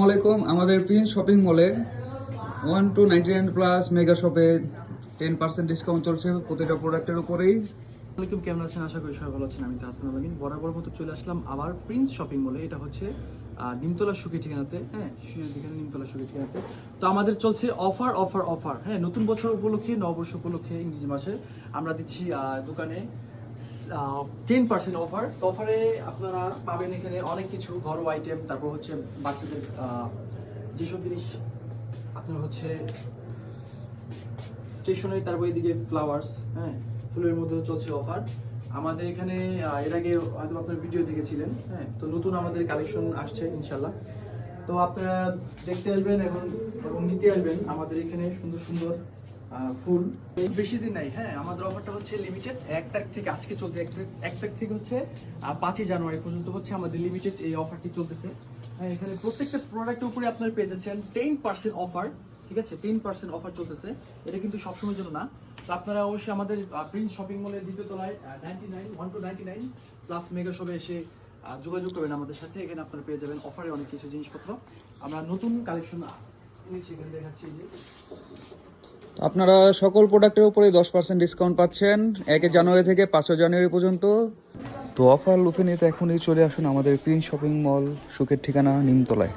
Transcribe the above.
আসসালামু আলাইকুম। আমাদের প্রিন্স শপিং মলে 1 to 99 প্লাস মেগা শপে 10% ডিসকাউন্ট চলছে প্রতিটা প্রোডাক্টের উপরেই। আসসালামাইকুম, কেমন আছেন? আশা করি সবাই ভালো আছেন। আমি তাহসান আলামিন বরাবর মতো চলে আসলাম আবার প্রিন্স শপিং মলে। এটা হচ্ছে নিমতলা সুখী ঠিকানাতে, হ্যাঁ এখানে নিমতলা সুখী ঠিকানাতে। তো আমাদের চলছে অফার অফার অফার, হ্যাঁ নতুন বছর উপলক্ষে, নববর্ষ উপলক্ষে ইংরেজি মাসে আমরা দিচ্ছি দোকানে 10% অফার। তো অফারে আপনারা পাবেন এখানে অনেক কিছু ঘরোয়া আইটেম, তারপর হচ্ছে বাচ্চাদের যেসব জিনিস আপনার হচ্ছে স্টেশনারি, তারপর এদিকে ফ্লাওয়ার্স, হ্যাঁ ফুলের মধ্যে চলছে অফার। আমাদের এখানে এর আগে হয়তো আপনার ভিডিও দেখেছিলেন, হ্যাঁ তো নতুন আমাদের কালেকশন আসছে ইনশাল্লাহ। তো আপনারা দেখতে আসবেন এবং নিতে আসবেন আমাদের এখানে সুন্দর সুন্দর ফুল। বেশি দিন নাই, হ্যাঁ আমাদের অফারটা হচ্ছে লিমিটেড। 1 তারিখ থেকে আজকে চলছে, 1 তারিখ থেকে হচ্ছে 5ই জানুয়ারি পর্যন্ত হচ্ছে আমাদের লিমিটেড এই অফারটি চলতেছে। হ্যাঁ এখানে প্রত্যেকটা প্রোডাক্টের উপরে আপনারা পেয়ে যাচ্ছেন 10% অফার। ঠিক আছে, 10% অফার চলতেছে। এটা কিন্তু সবসময়ের জন্য না। তো আপনারা অবশ্যই আমাদের প্রিন্স শপিং মলের দ্বিতীয় তলায় 1 to 99 প্লাস মেগা শপে এসে যোগাযোগ করবেন আমাদের সাথে। এখানে আপনারা পেয়ে যাবেন অফারে অনেক কিছু জিনিসপত্র। আমরা নতুন কালেকশন এনেছি, এখানে দেখাচ্ছি যে আপনারা সকল প্রোডাক্টের উপরে 10% ডিসকাউন্ট পাচ্ছেন 1 জানুয়ারি থেকে 5 জানুয়ারি পর্যন্ত। তো অফার লুফে নিতে এখনই চলে আসুন আমাদের প্রিন্স শপিং মল, সুখের ঠিকানা নিমতলায়।